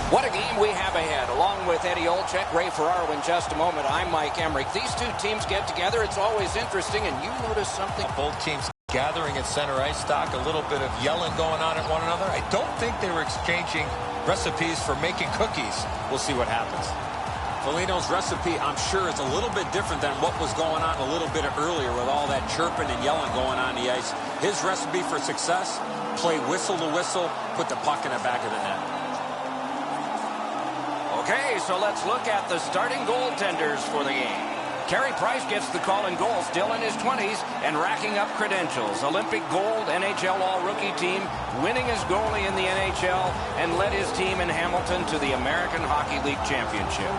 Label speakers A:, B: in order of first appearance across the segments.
A: What a game we have ahead. Along with Eddie Olczyk, Ray Ferraro in just a moment, I'm Mike Emmerich. These two teams get together. It's always interesting, and you notice something.
B: Both teams gathering at center ice, Stock, a little bit of yelling going on at one another. I don't think they were exchanging recipes for making cookies. We'll see what happens.
C: Foligno's recipe, I'm sure, is a little bit different than what was going on a little bit earlier with all that chirping and yelling going on the ice. His recipe for success, play whistle to whistle, put the puck in the back of the net.
A: Okay, so let's look at the starting goaltenders for the game. Carey Price gets the call in goal, still in his 20s and racking up credentials. Olympic gold, NHL All-Rookie team, winning as goalie in the NHL, and led his team in Hamilton to the American Hockey League Championship.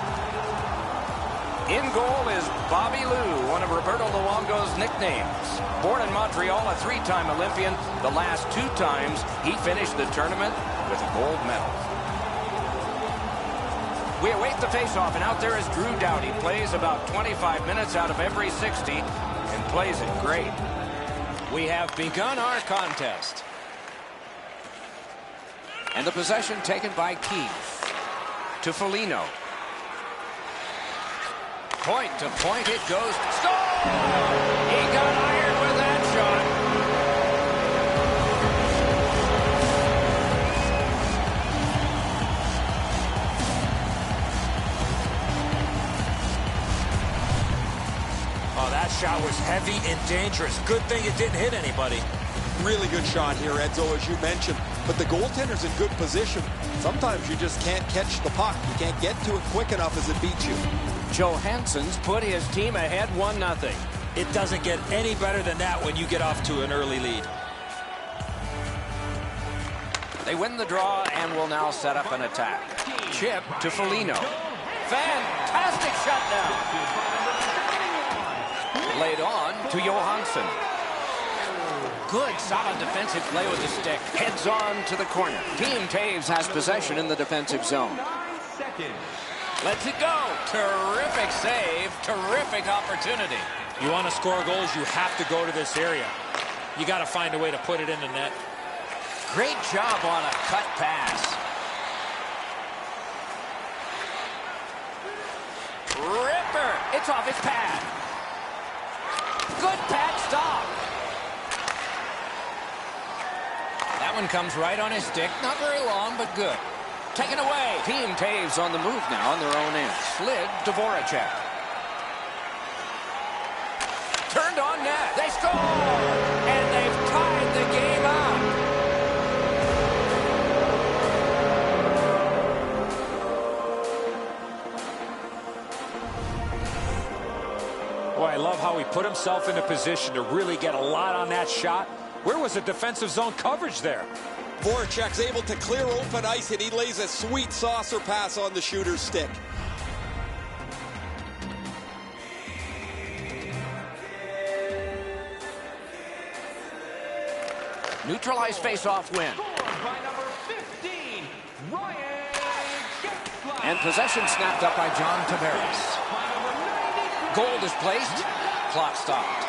A: In goal is Bobby Lou, one of Roberto Luongo's nicknames. Born in Montreal, a three-time Olympian, the last two times he finished the tournament with a gold medal. We await the faceoff, and out there is Drew Doughty. Plays about 25 minutes out of every 60 and plays it great. We have begun our contest. And the possession taken by Keith to Foligno. Point to point it goes. Score! He got iron with that shot.
B: Oh, that shot was heavy and dangerous. Good thing it didn't hit anybody.
D: Really good shot here, Edzo, as you mentioned. But the goaltender's in good position. Sometimes you just can't catch the puck. You can't get to it quick enough as it beats you.
A: Johansson's put his team ahead 1-0.
B: It doesn't get any better than that when you get off to an early lead.
A: They win the draw and will now set up an attack. Chip to Foligno. Fantastic shutdown. Laid on to Johansson. Good, solid defensive play with the stick. Heads on to the corner. Team TOEWS has possession in the defensive zone. Lets it go. Terrific save. Terrific opportunity.
B: You want to score goals, you have to go to this area. You got to find a way to put it in the net.
A: Great job on a cut pass. Ripper. It's off his pad. Good pad stop. That one comes right on his stick. Not very long, but good. Taken away. Team TOEWS on the move now on their own end. Slid to Voracek. Turned on net. They score! And they've tied the game up.
B: Boy, I love how he put himself in a position to really get a lot on that shot. Where was the defensive zone coverage there?
D: Voracek's able to clear open ice, and he lays a sweet saucer pass on the shooter's stick.
A: Neutralized face-off win. And possession snapped up by John Tavares. Goal is placed. Clock stopped.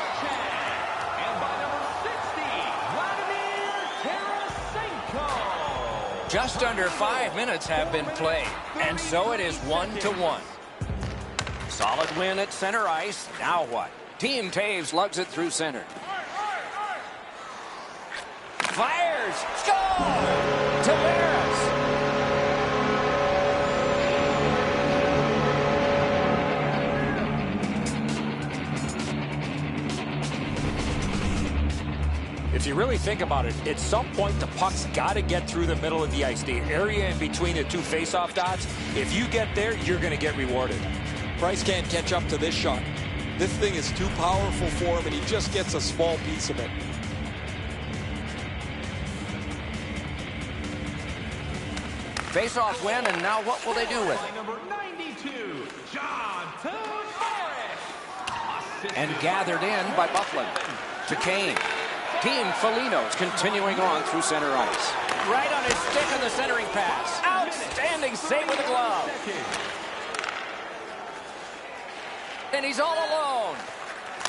A: Just under 5 minutes have been played, and so it is 1-1. Solid win at center ice. Now what? Team TOEWS lugs it through center. Fires! Score! Tavares!
B: If you really think about it, at some point the puck's got to get through the middle of the ice, the area in between the two face-off dots. If you get there, you're going to get rewarded.
D: Price can't catch up to this shot. This thing is too powerful for him, and he just gets a small piece of it.
A: Face-off win, and now what will they do with it? And gathered in by Bufflin to Kane. Team Foligno's continuing on through center ice. Right on his stick on the centering pass. Outstanding save with the glove. And he's all alone.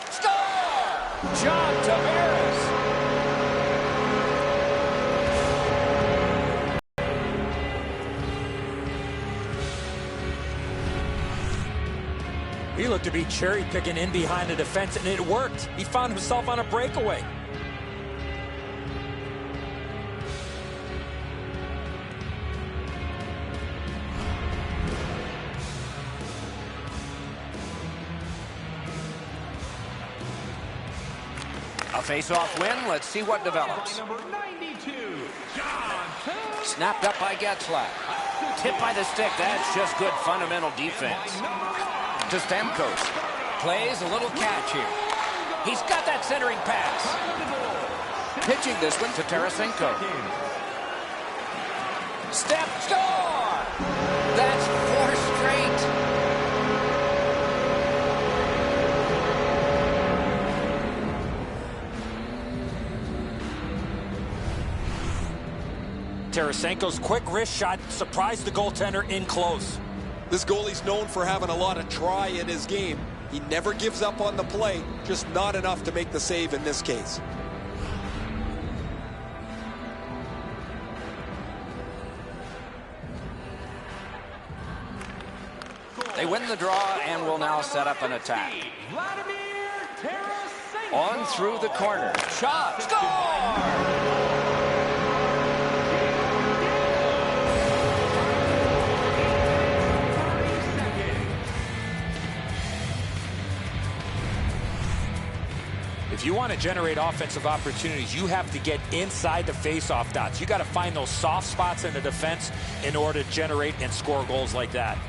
A: Score! John Tavares.
B: looked to be cherry-picking in behind the defense, and it worked. He found himself on a breakaway.
A: A face-off win. Let's see what develops. Snapped up by Getzlaf. Tipped by the stick. That's just good fundamental defense. To Stamkos. Plays a little catch here. He's got that centering pass. Pitching this one to Tarasenko. Step, score! That's 4 straight.
B: Tarasenko's quick wrist shot surprised the goaltender in close.
D: This goalie's known for having a lot of try in his game. He never gives up on the play, just not enough to make the save in this case.
A: They win the draw and will now set up an attack. On through the corner. Shot. Score!
B: If you want to generate offensive opportunities, you have to get inside the face-off dots. You got to find those soft spots in the defense in order to generate and score goals like that.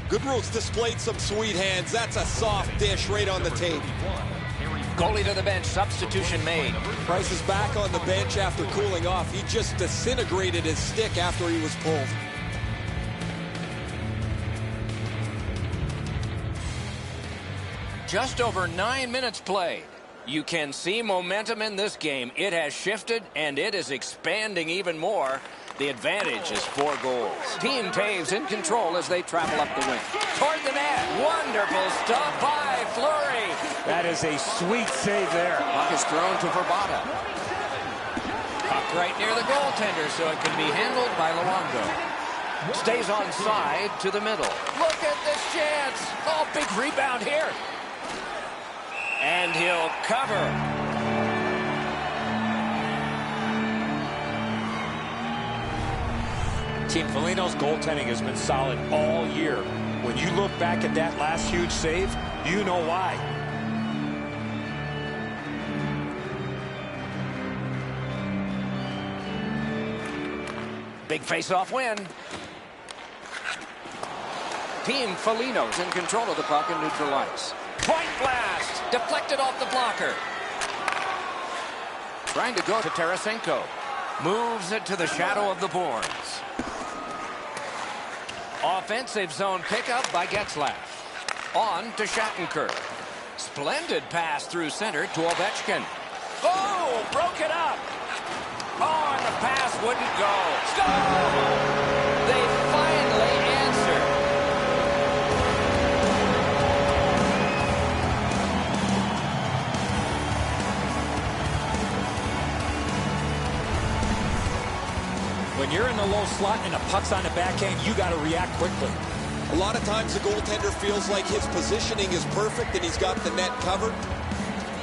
D: Goodrow's displayed some sweet hands. That's a soft dish right on the tape.
A: Goalie to the bench. Substitution made.
D: Price is back on the bench after cooling off. He just disintegrated his stick after he was pulled.
A: Just over 9 minutes played. You can see momentum in this game. It has shifted, and it is expanding even more. The advantage is 4 goals. Team TOEWS in control as they travel up the wing. Toward the net. Wonderful stop by Fleury.
B: That is a sweet save there.
A: Puck is thrown to Verbata. Puck right near the goaltender, so it can be handled by Luongo. Stays on side to the middle. Look at this chance. Oh, big rebound here. And he'll cover.
B: Team FOLIGNO's goaltending has been solid all year. When you look back at that last huge save, you know why.
A: Big face-off win. Team FOLIGNO's in control of the puck in neutral ice. Point blast! Deflected off the blocker. Trying to go to Tarasenko. Moves it to the shadow of the boards. Offensive zone pickup by Getzlaf. On to Shattenkirk. Splendid pass through center to Ovechkin. Oh, broke it up. Oh, and the pass wouldn't go. Score! They finally answered.
B: When you're in the low slot and the puck's on the backhand, you got to react quickly.
D: A lot of times the goaltender feels like his positioning is perfect and he's got the net covered.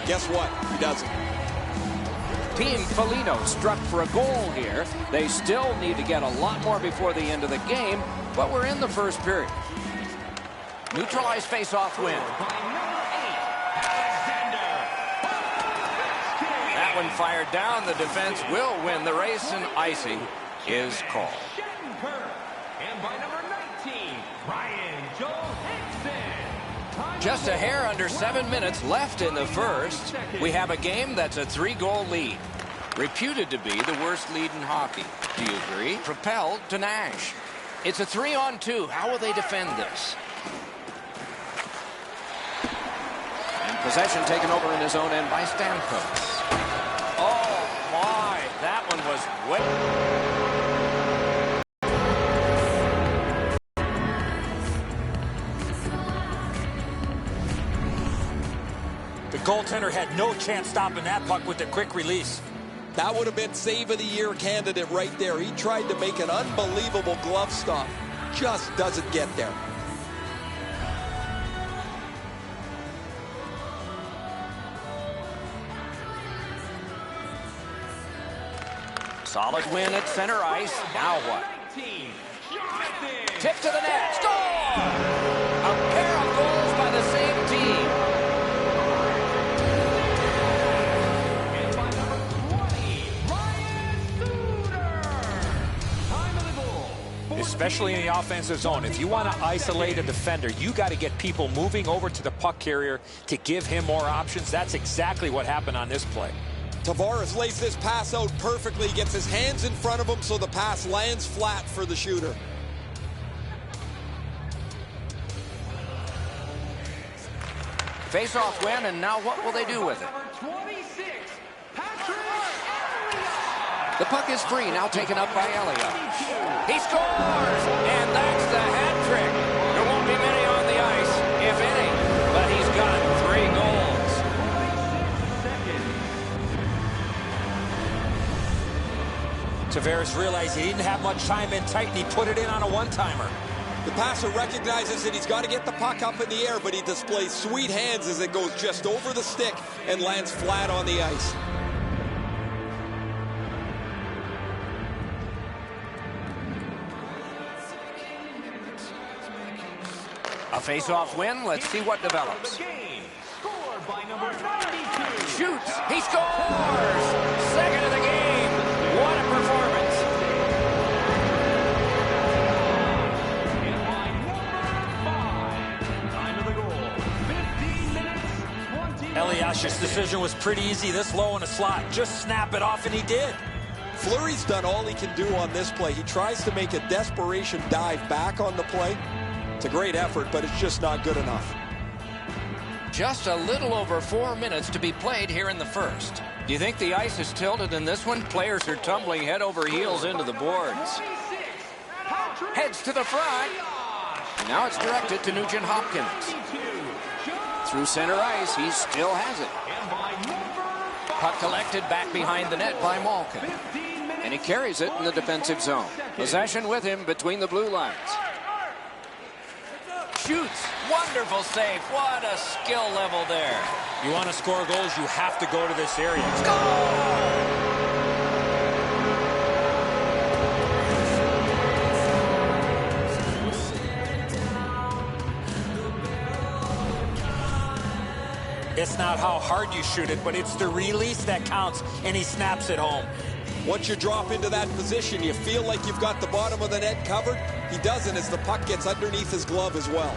D: Guess what? He doesn't.
A: Team FOLIGNO struck for a goal here. They still need to get a lot more before the end of the game, but we're in the first period. Neutralized face-off win. That one fired down. The defense will win the race, and icing is called.
E: And by number 19, Ryan Johansson.
A: Just a hair under 7 minutes left in the first. We have a game that's a 3-goal lead. Reputed to be the worst lead in hockey. Do you agree? Propelled to Nash. It's a 3-on-2. How will they defend this? And possession taken over in his own end by Stamkos. Oh, my. That one was way...
B: The goaltender had no chance stopping that puck with the quick release.
D: That would have been save of the year candidate right there. He tried to make an unbelievable glove stop. Just doesn't get there.
A: Solid win at center ice. Now what? Tip to the net. Score! A pair of goals by the same team.
E: And by number 20, Ryan Suter. Time of the goal.
B: Especially in the offensive zone. If you want to isolate a defender, you got to get people moving over to the puck carrier to give him more options. That's exactly what happened on this play.
D: Tavares lays this pass out perfectly. He gets his hands in front of him so the pass lands flat for the shooter.
A: Face-off win, and now what will they do with it? The puck is free, now taken up by Elliott. He scores! And that's the hat trick. There won't be many on the ice, if any, but he's got 3 goals.
B: Tavares realized he didn't have much time in tight, and he put it in on a one-timer.
D: The passer recognizes that he's got to get the puck up in the air, but he displays sweet hands as it goes just over the stick and lands flat on the ice.
A: A face-off win. Let's see what develops.
E: Scored by number 92.
A: Shoots. He scores! Second of the game. What a performance.
E: And by number 5, time of the goal, 15 minutes, 20.
B: Eliash's decision was pretty easy this low in a slot. Just snap it off, and he did.
D: Fleury's done all he can do on this play. He tries to make a desperation dive back on the play. It's a great effort, but it's just not good enough.
A: Just a little over 4 minutes to be played here in the first. Do you think the ice is tilted in this one? Players are tumbling head over heels into the boards. Heads to the front. Now it's directed to Nugent Hopkins. Through center ice, he still has it. Puck collected back behind the net by Malkin. And he carries it in the defensive zone. Possession with him between the blue lines. Shoots. Wonderful save. What a skill level there.
B: You want to score goals, you have to go to this area. It's not how hard you shoot it, but it's the release that counts, and he snaps it home.
D: Once you drop into that position, you feel like you've got the bottom of the net covered. He doesn't as the puck gets underneath his glove as well.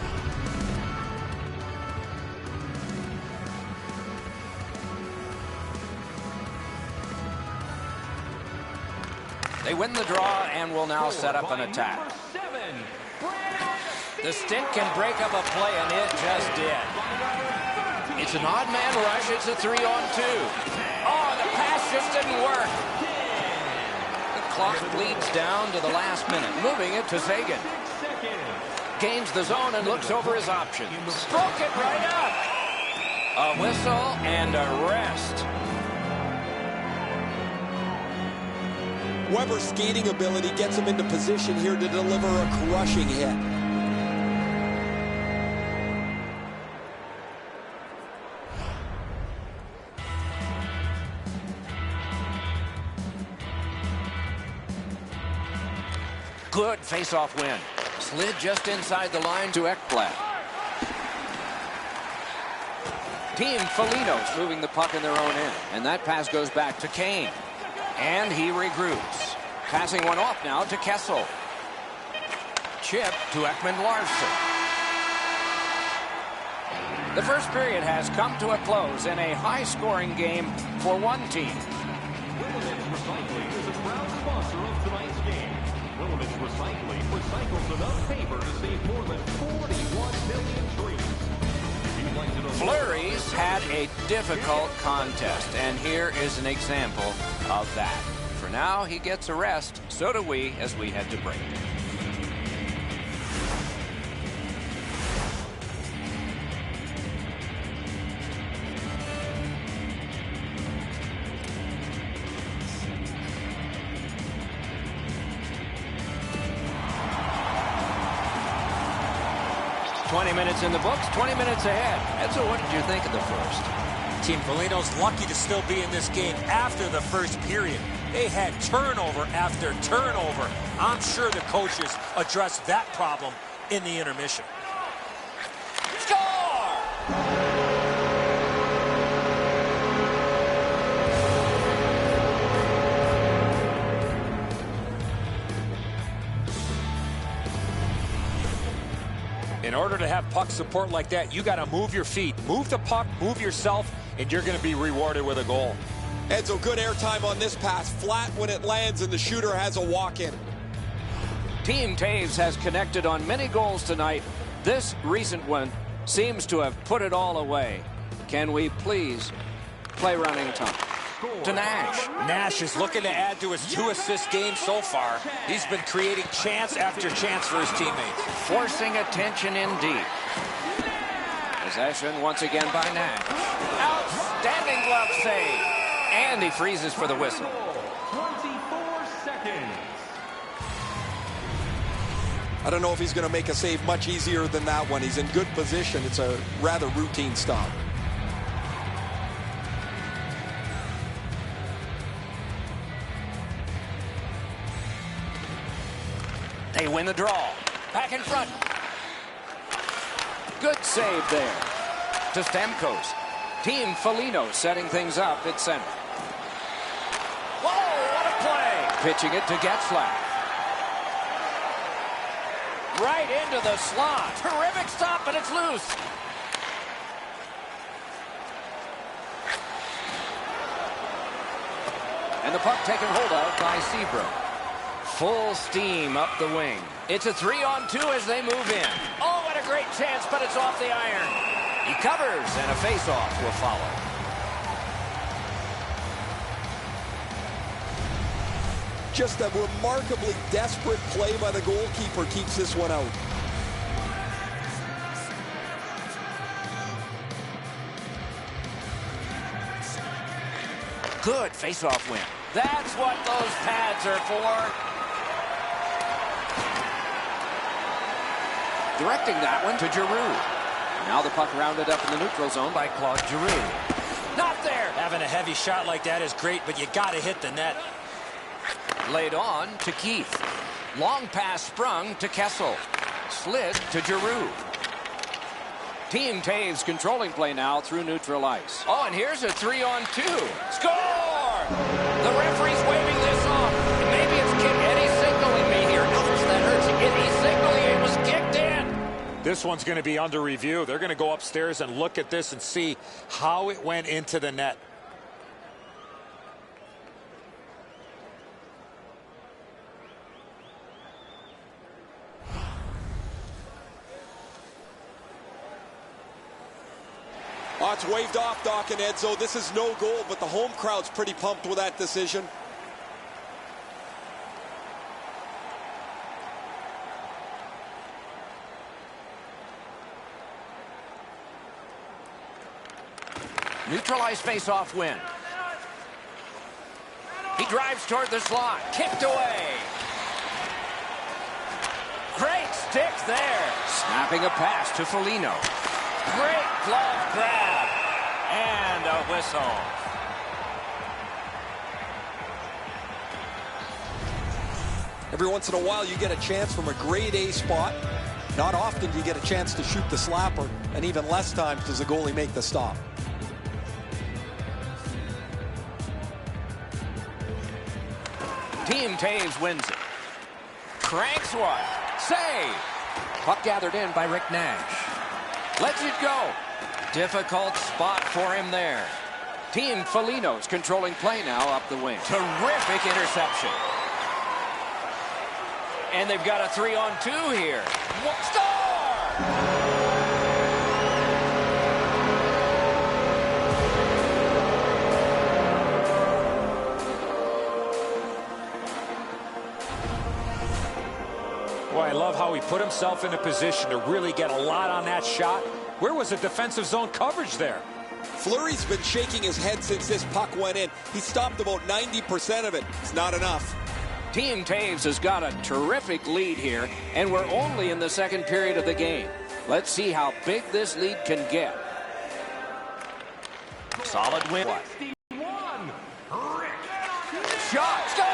A: They win the draw and will now set up an attack. The stick can break up a play, and it just did. It's an odd man rush. It's a 3-on-2. Oh, the pass just didn't work. The clock bleeds down to the last minute. Moving it to Sagan. Gains the zone and looks over his options. Broke it right up. A whistle and a rest.
D: Weber's skating ability gets him into position here to deliver a crushing hit.
A: Good face-off win. Slid just inside the line to Ekblad. Team FOLIGNO's moving the puck in their own end. And that pass goes back to Kane. And he regroups. Passing one off now to Kessel. Chip to Ekman-Larsson. The first period has come to a close in a high-scoring game for one team.
E: Willamette Recycling is a proud sponsor of tonight's game. Willamette Recycling recycles enough paper to save more than 41 million trees. If you'd like to know
A: Fleury's had a difficult contest, and here is an example of that. For now, he gets a rest. So do we as we head to break. "20 minutes in the books, 20 minutes ahead." Edzo, what did you think of the first?
B: Team FOLIGNO's lucky to still be in this game after the first period. They had turnover after turnover. I'm sure the coaches addressed that problem in the intermission.
A: Score!
B: In order to have puck support like that, you got to move your feet, move the puck, move yourself, and you're going to be rewarded with a goal.
D: Edzo, good airtime on this pass. Flat when it lands, and the shooter has a walk-in.
A: Team TOEWS has connected on many goals tonight. This recent one seems to have put it all away. Can we please play running time? To Nash.
B: Nash is looking to add to his 2-assist game so far. He's been creating chance after chance for his teammates.
A: Forcing attention in deep. Possession once again by Nash. Outstanding glove save. And he freezes for the whistle.
E: 24 seconds.
D: I don't know if he's going to make a save much easier than that one. He's in good position. It's a rather routine stop.
A: They win the draw. Back in front. Good save there. To Stamkos. Team FOLIGNO setting things up at center. Whoa, what a play! Pitching it to Getzlaf. Right into the slot. Terrific stop, but it's loose. And the puck taken hold of by Seabrook. Full steam up the wing. It's a 3-on-2 as they move in. Oh, what a great chance, but it's off the iron. He covers, and a face-off will follow.
D: Just a remarkably desperate play by the goalkeeper keeps this one out.
A: Good face-off win. That's what those pads are for. Directing that one to Giroux. Now the puck rounded up in the neutral zone by Claude Giroux. Not there.
B: Having a heavy shot like that is great, but you got to hit the net.
A: Laid on to Keith. Long pass sprung to Kessel. Slid to Giroux. Team TOEWS controlling play now through neutral ice. Oh, and here's a 3-on-2. Score! The referee's waving this off. Maybe it's kick. Eddie's signaling me here. Ouch, that hurts. Eddie's signaling it was kicked in.
B: This one's going to be under review. They're going to go upstairs and look at this and see how it went into the net.
D: Oh, it's waved off, Doc and Edzo. This is no goal, but the home crowd's pretty pumped with that decision.
A: Neutralized face-off win. He drives toward the slot. Kicked away. Great stick there. Snapping a pass to FOLIGNO. Great glove grab. And a whistle.
D: Every once in a while, you get a chance from a grade A spot. Not often do you get a chance to shoot the slapper, and even less times does the goalie make the stop.
A: Team TOEWS wins it. Cranks one. Save. Puck gathered in by Rick Nash. Lets it go. Difficult spot for him there. Team FOLIGNO's controlling play now up the wing. Terrific interception. And they've got a 3-on-2 here. Score!
B: Boy, I love how he put himself in a position to really get a lot on that shot. Where was the defensive zone coverage there?
D: Fleury's been shaking his head since this puck went in. He stopped about 90% of it. It's not enough.
A: Team TOEWS has got a terrific lead here, and we're only in the second period of the game. Let's see how big this lead can get. Solid win. shot. Score!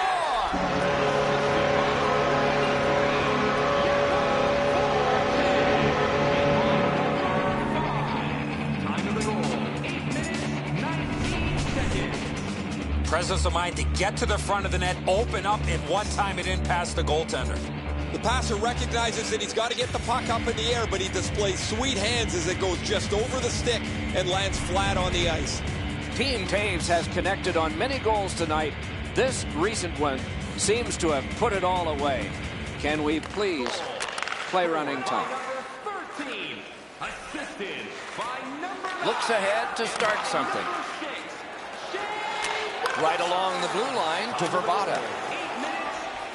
E: Time of the goal, 8 minutes, 19 seconds.
B: Presence of mind to get to the front of the net, open up, and one time it didn't pass the goaltender.
D: The passer recognizes that he's got to get the puck up in the air, but he displays sweet hands as it goes just over the stick and lands flat on the ice.
A: Team TOEWS has connected on many goals tonight. This recent one seems to have put it all away. Can we please play running time?
E: Number 13, assisted by number 9.
A: Looks ahead to start something. Right along the blue line to Verbata.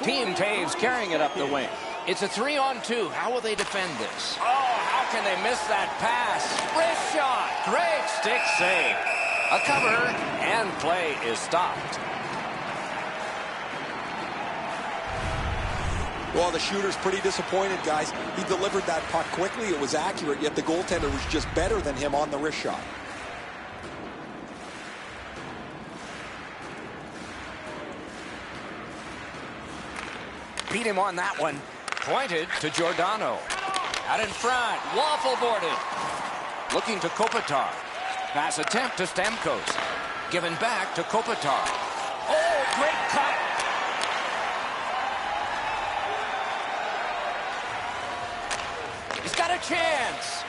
A: Team TOEWS carrying it up the wing. It's a 3-on-2. How will they defend this? Oh, how can they miss that pass? Wrist shot. Great stick save. A cover, and play is stopped.
D: Well, the shooter's pretty disappointed, guys. He delivered that puck quickly. It was accurate, yet the goaltender was just better than him on the wrist shot.
A: Beat him on that one. Pointed to Giordano. Out in front. Waffle boarded. Looking to Kopitar. Pass attempt to Stamkos. Given back to Kopitar. Oh, great cut. He's got a chance.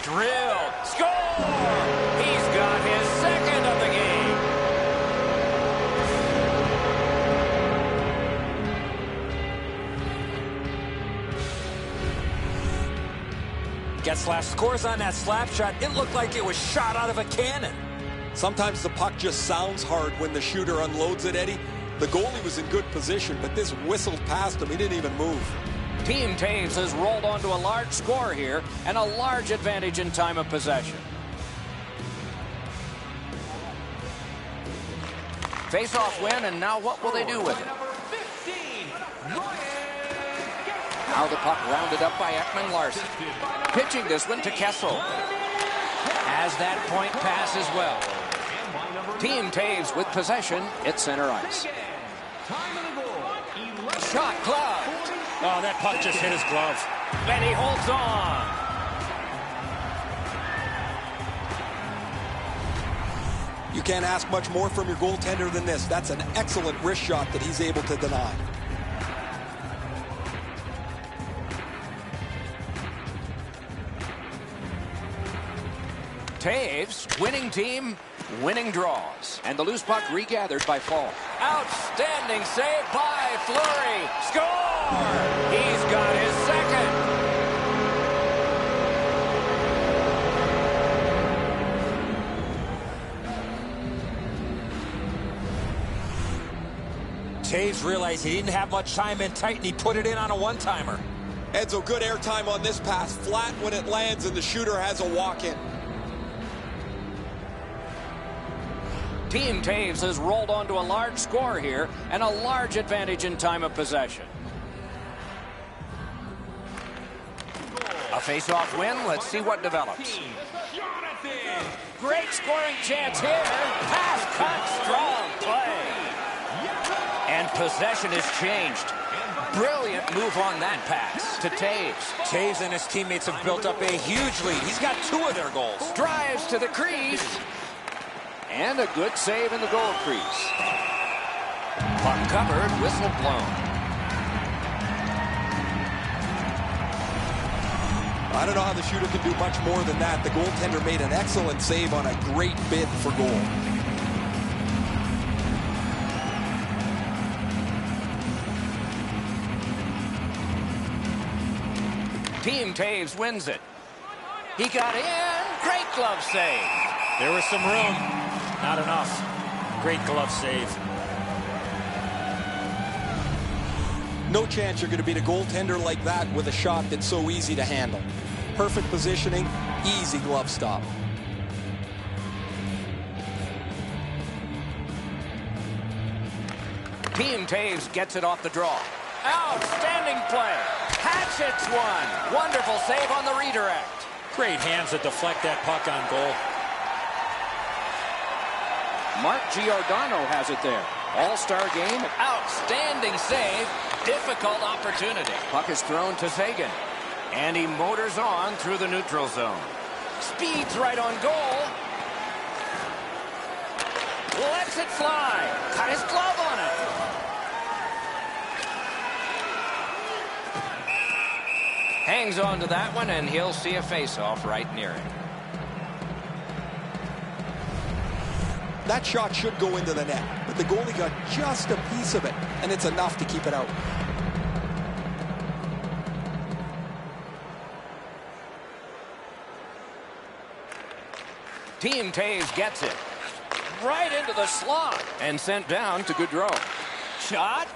A: Drilled. Score! He's got his second of the game.
B: Getzlaf scores on that slap shot. It looked like it was shot out of a cannon.
D: Sometimes the puck just sounds hard when the shooter unloads it, Eddie. The goalie was in good position, but this whistled past him. He didn't even move.
A: Team TOEWS has rolled onto a large score here and a large advantage in time of possession. Face-off win, and now what will they do with it? Now the puck rounded up by Ekman Larson. Pitching this one to Kessel. Has that point pass as well. Team TOEWS with possession at center ice. Shot gloved.
B: Oh, that puck just hit his glove.
A: And he holds on.
D: You can't ask much more from your goaltender than this. That's an excellent wrist shot that he's able to deny.
A: TOEWS, winning team, winning draws. And the loose puck regathered by Fall. Outstanding save by Fleury. Score! He's got his second.
B: TOEWS realized he didn't have much time in tight, and he put it in on a one-timer.
D: Edzo, good airtime on this pass. Flat when it lands, and the shooter has a walk-in.
A: Team TOEWS has rolled onto a large score here and a large advantage in time of possession. A face-off win. Let's see what develops. Great scoring chance here. Pass cut. Strong play. And possession has changed. Brilliant move on that pass to TOEWS.
B: TOEWS and his teammates have built up a huge lead. He's got 2 of their goals.
A: Drives to the crease. And a good save in the goal crease. Puck covered, whistle blown.
D: I don't know how the shooter can do much more than that. The goaltender made an excellent save on a great bid for goal.
A: Team TOEWS wins it. He got in. Great glove save.
B: There was some room. Not enough. Great glove save.
D: No chance you're going to beat a goaltender like that with a shot that's so easy to handle. Perfect positioning, easy glove stop.
A: Team TOEWS gets it off the draw. Outstanding play. Hatchets one. Wonderful save on the redirect.
B: Great hands to deflect that puck on goal.
A: Mark Giordano has it there. All-star game. Outstanding save. Difficult opportunity. Puck is thrown to Sagan. And he motors on through the neutral zone. Speeds right on goal. Lets it fly. Got his glove on it. Hangs on to that one, and he'll see a face-off right near him.
D: That shot should go into the net, but the goalie got just a piece of it, and it's enough to keep it out.
A: Team Toews gets it. Right into the slot. And sent down to Gaudreau. Shot.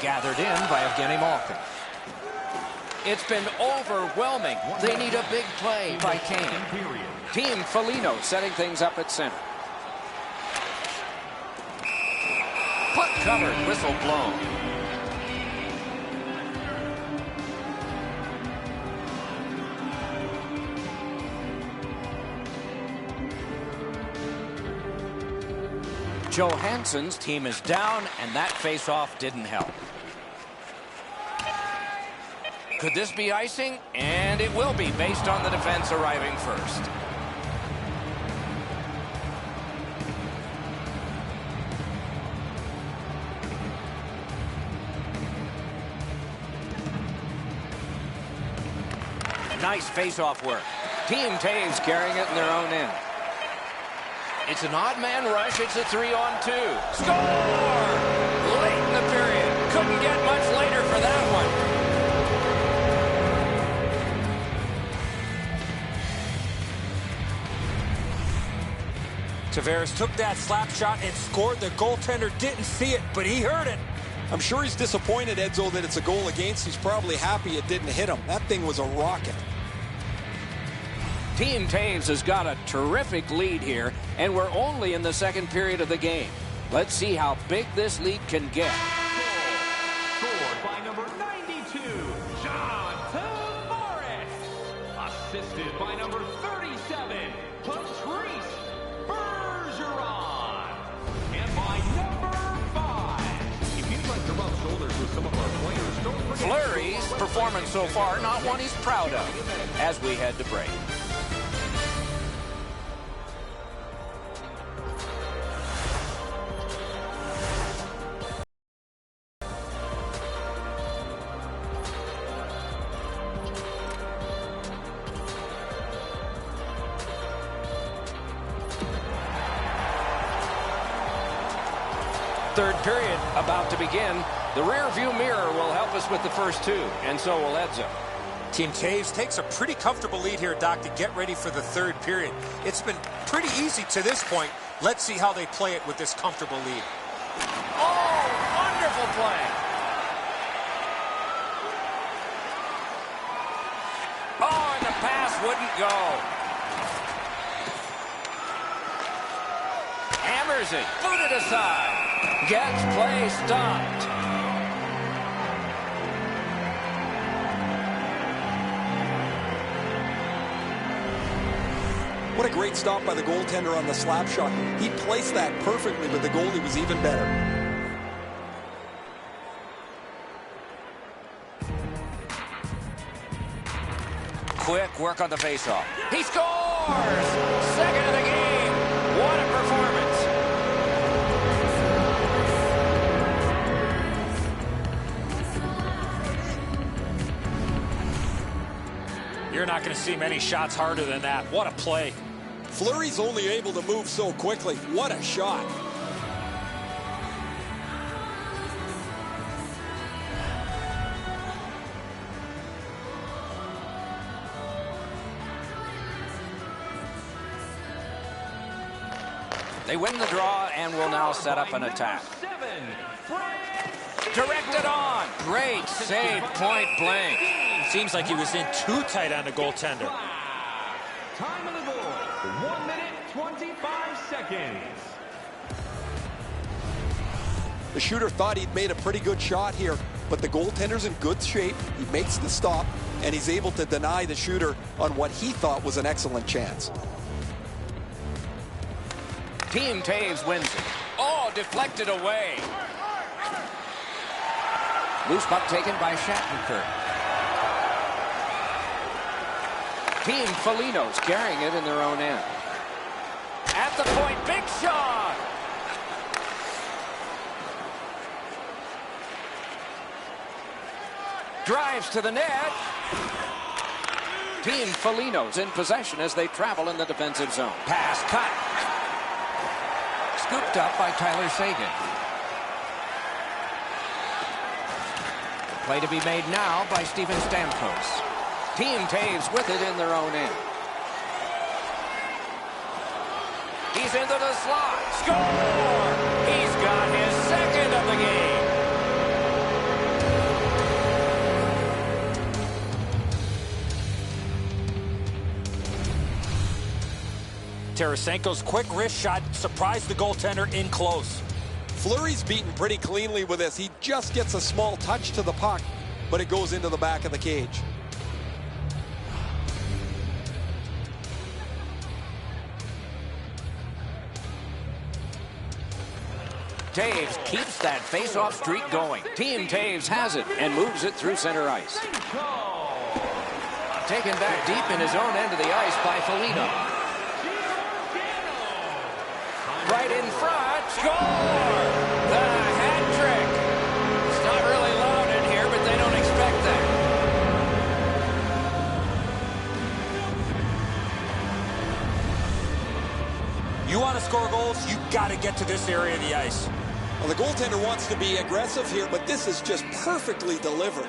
A: Gathered in by Evgeny Malkin. It's been overwhelming. They need a big play by Kane. Team FOLIGNO setting things up at center. Puck covered, whistle blown. Johansson's team is down, and that face-off didn't help. Could this be icing? And it will be, based on the defense arriving first. Nice face-off work. Team Toews carrying it in their own end. It's an odd man rush. It's a 3-on-2. Score! Late in the period. Couldn't get much later for that one.
B: Tavares took that slap shot and scored. The goaltender didn't see it, but he heard it.
D: I'm sure he's disappointed, Edzo, that it's a goal against. He's probably happy it didn't hit him. That thing was a rocket.
A: Team Toews has got a terrific lead here, and we're only in the second period of the game. Let's see how big this lead can get.
E: Scored by number 92, John Tavares. Assisted by number 37, Patrice Bergeron. And by number 5. If you'd like to rub shoulders with some of our players, don't forget
A: Fleury's performance so far, not one he's proud of, as we head to break. Third period about to begin. The rear view mirror will help us with the first two, and so will Edzo.
B: Team Toews takes a pretty comfortable lead here, Doc, to get ready for the third period. It's been pretty easy to this point. Let's see how they play it with this comfortable lead.
A: Oh, wonderful play. Oh, and the pass wouldn't go. Hammers it, booted aside. Gets play stopped.
D: What a great stop by the goaltender on the slap shot. He placed that perfectly, but the goalie was even better.
A: Quick work on the faceoff. He scores! Second of the game. What a performance.
B: You're not going to see many shots harder than that. What a play.
D: Fleury's only able to move so quickly. What a shot.
A: They win the draw and will now set up an attack. Directed on. Great save, point blank.
B: Seems like he was in too tight on the goaltender.
E: Time of the goal, 1 minute, 25 seconds.
D: The shooter thought he'd made a pretty good shot here, but the goaltender's in good shape. He makes the stop, and he's able to deny the shooter on what he thought was an excellent chance.
A: Team TOEWS wins it. Oh, deflected away. Loose puck taken by Shattenkirk. Team FOLIGNO's carrying it in their own end. At the point, big shot! Drives to the net. Team FOLIGNO's in possession as they travel in the defensive zone. Pass cut. Scooped up by Tyler Seguin. Play to be made now by Steven Stamkos. Team TOEWS with it in their own end. He's into the slot. Score! He's got his second of the game.
B: Tarasenko's quick wrist shot surprised the goaltender in close.
D: Fleury's beaten pretty cleanly with this. He just gets a small touch to the puck, but it goes into the back of the cage.
A: TOEWS keeps that face-off streak going. Team TOEWS has it and moves it through center ice. Taken back deep in his own end of the ice by FOLIGNO. Right in front, score! The hat trick. It's not really loud in here, but they don't expect that.
B: You want to score goals, you got to get to this area of the ice.
D: Well, the goaltender wants to be aggressive here, but this is just perfectly delivered.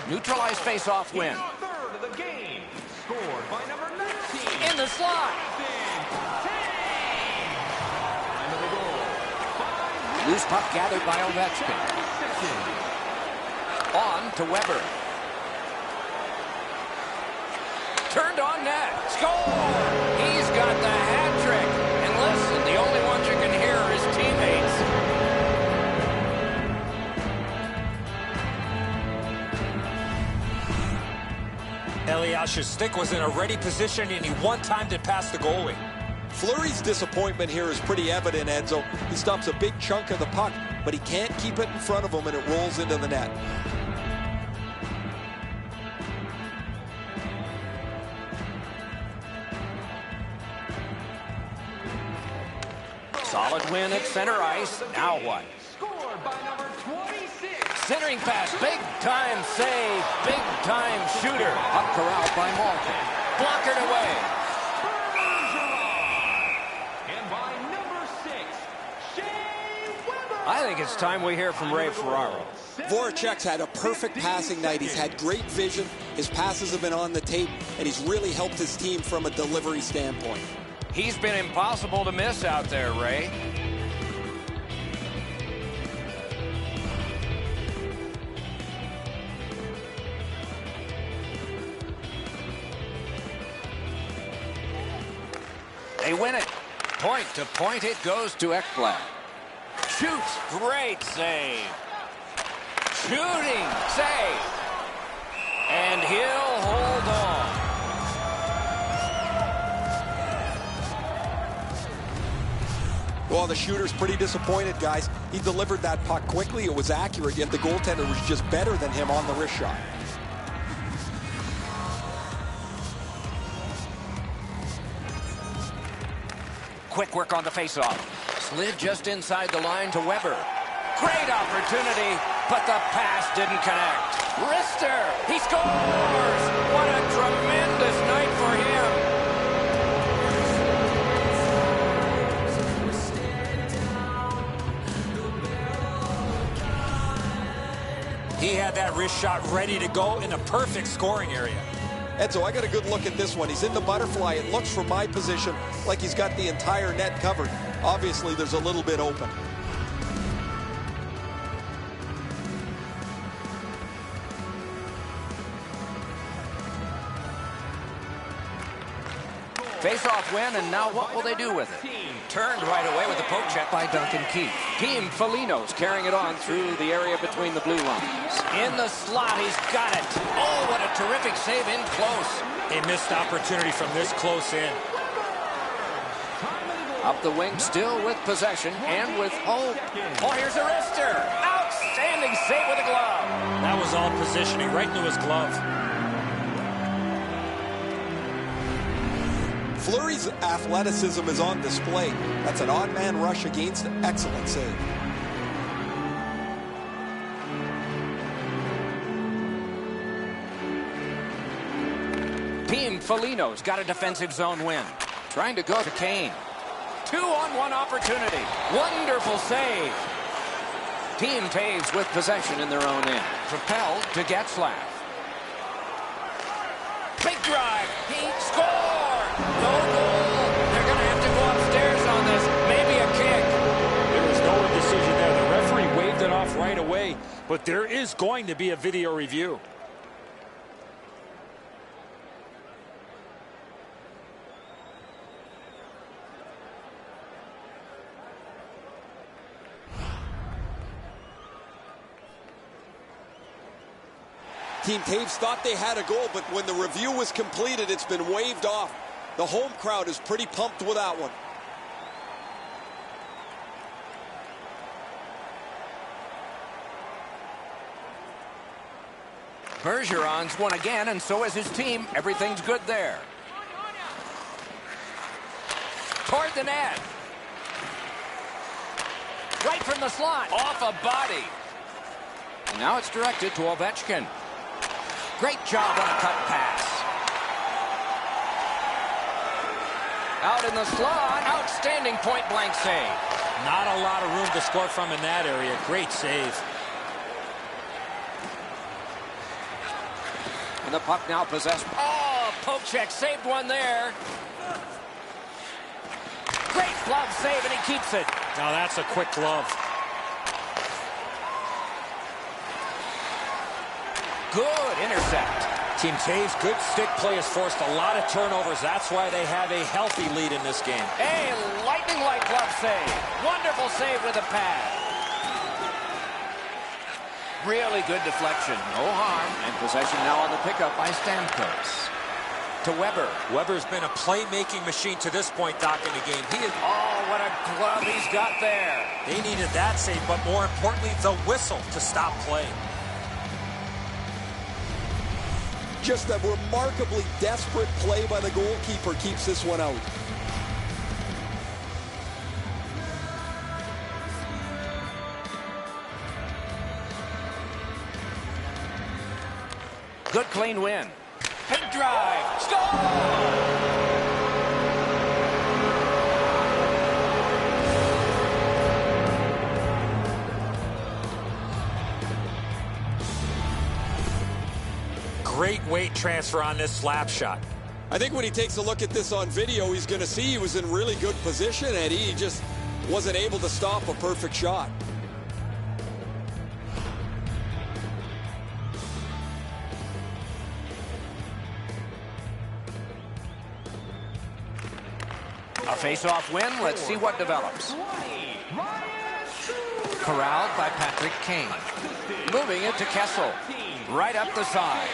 A: Neutralized face-off win.
E: Third of the game. Scored by number 19.
A: In the slot. Loose puck gathered by Ovechkin. On to Weber. Turned on net. Score! He's got the hat trick. And listen, the only ones you can hear are his teammates.
B: Eliash's stick was in a ready position, and he one-timed it past the goalie.
D: Fleury's disappointment here is pretty evident, Enzo. He stops a big chunk of the puck, but he can't keep it in front of him, and it rolls into the net.
A: Solid win at center ice. Now what?
E: Scored by number 26.
A: Centering pass, big-time save, big-time shooter. Up corralled by Malkin. Blockered away.
E: And by number 6, Shea Weber.
A: I think it's time we hear from Ray Ferraro.
D: Voracek's had a perfect passing night. He's had great vision. His passes have been on the tape, and he's really helped his team from a delivery standpoint.
A: He's been impossible to miss out there, Ray. They win it. Point to point it goes to Ekblad. Shoots. Great save. Shooting. Save. And he'll hold on.
D: Well, the shooter's pretty disappointed, guys. He delivered that puck quickly. It was accurate, yet the goaltender was just better than him on the wrist shot.
A: Quick work on the faceoff. Slid just inside the line to Weber. Great opportunity, but the pass didn't connect. Rister, he scores! What a tremendous night for him.
B: He had that wrist shot ready to go in a perfect scoring area.
D: Enzo, I got a good look at this one. He's in the butterfly. It looks from my position like he's got the entire net covered. Obviously, there's a little bit open.
A: Face-off win, and now what will they do with it? Turned right away with the poke check by Duncan Keith. Team FOLIGNO's carrying it on through the area between the blue lines. In the slot, he's got it. Oh, what a terrific save in close.
B: A missed opportunity from this close in.
A: Up the wing, still with possession and with hope. Oh, here's a wrister. Outstanding save with a glove.
B: That was all positioning right into his glove.
D: Fleury's athleticism is on display. That's an odd man rush against an excellent save.
A: Team FOLIGNO's got a defensive zone win. Trying to go to Kane. 2-on-1 opportunity. Wonderful save. Team TOEWS with possession in their own end. Propelled to Getzlaff. Big drive. He scored. No goal. They're going to have to go upstairs on this. Maybe a kick.
B: There was no indecision there. The referee waved it off right away, but there is going to be a video review.
D: Team TOEWS thought they had a goal, but when the review was completed, it's been waved off. The home crowd is pretty pumped with that one.
A: Bergeron's won again, and so is his team. Everything's good there. Toward the net. Right from the slot. Off a body. And now it's directed to Ovechkin. Great job on a cut pass. Out in the slot. Outstanding point-blank save.
B: Not a lot of room to score from in that area. Great save.
A: And the puck now possessed. Oh, poke check. Saved one there. Great glove save, and he keeps it.
B: Now that's a quick glove.
A: Good intercept.
B: Team TOEWS, good stick play has forced a lot of turnovers. That's why they have a healthy lead in this game.
A: A lightning-like glove save. Wonderful save with a pad. Really good deflection. No harm. And possession now on the pickup by Stamkos. To Weber.
C: Weber's been a playmaking machine to this point, Doc, in the game. He is.
A: Oh, what a glove he's got there.
C: They needed that save, but more importantly, the whistle to stop play.
D: Just a remarkably desperate play by the goalkeeper keeps this one out.
A: Good clean win. Big drive. Score!
B: Great weight transfer on this slap shot.
D: I think when he takes a look at this on video, he's going to see he was in really good position, and he just wasn't able to stop a perfect shot.
A: A face-off win. Let's see what develops. Corralled by Patrick Kane. Moving it to Kessel. Right up the side.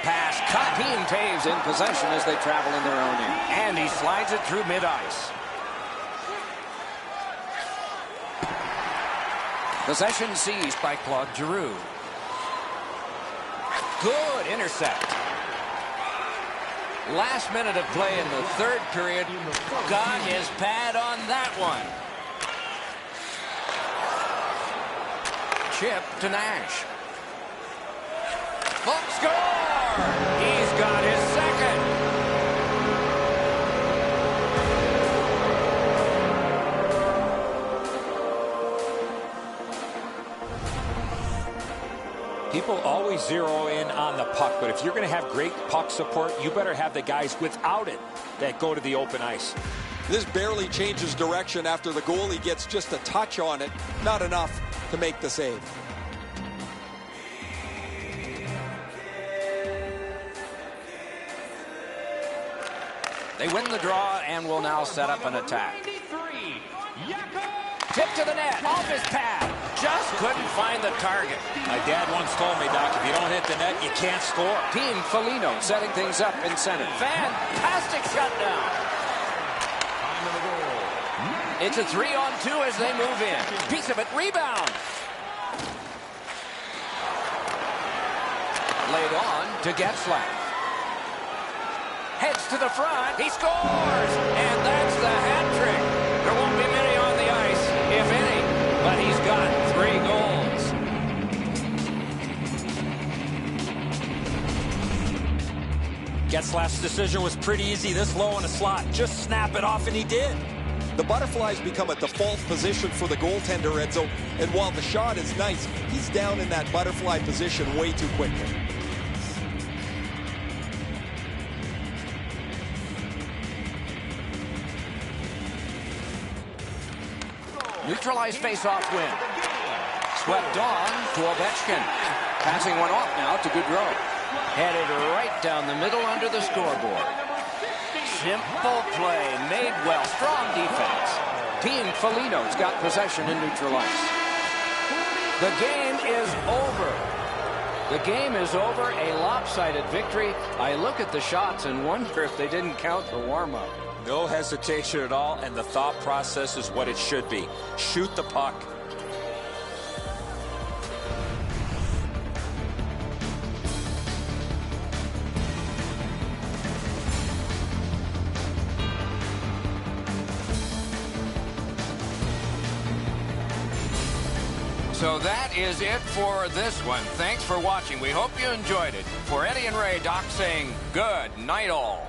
A: Pass cut. Team TOEWS in possession as they travel in their own end. And he slides it through mid-ice. Possession seized by Claude Giroux. Good intercept. Last minute of play in the third period. Got his pad on that one. Chip to Nash. Oh, score! He's got his second.
B: People always zero in on the puck, but if you're going to have great puck support, you better have the guys without it that go to the open ice.
D: This barely changes direction after the goalie gets just a touch on it. Not enough to make the save.
A: They win the draw and will now set up an attack. Tip to the net, off his pad. Just couldn't find the target.
C: My dad once told me, Doc, if you don't hit the net, you can't score.
A: Team FOLIGNO setting things up in center. Fantastic shutdown. It's a 3-on-2 as they move in. Piece of it, rebound. Laid on to Getzlaf. Heads to the front. He scores! And that's the hat trick. There won't be many on the ice, if any, but he's got 3 goals.
C: Getzlaf's decision was pretty easy. This low in the slot. Just snap it off, and he did.
D: The butterflies become a default position for the goaltender, Edzo. And while the shot is nice, he's down in that butterfly position way too quickly.
A: Neutralized face-off win. Swept on to Ovechkin. Passing one off now to Gaudreau. Headed right down the middle under the scoreboard. Simple play, made well, strong defense. Team FOLIGNO's got possession in neutral ice. The game is over. The game is over, a lopsided victory. I look at the shots and wonder if they didn't count the warm-up.
C: No hesitation at all, and the thought process is what it should be. Shoot the puck.
A: So that is it for this one. Thanks for watching. We hope you enjoyed it. For Eddie and Ray, Doc saying good night all.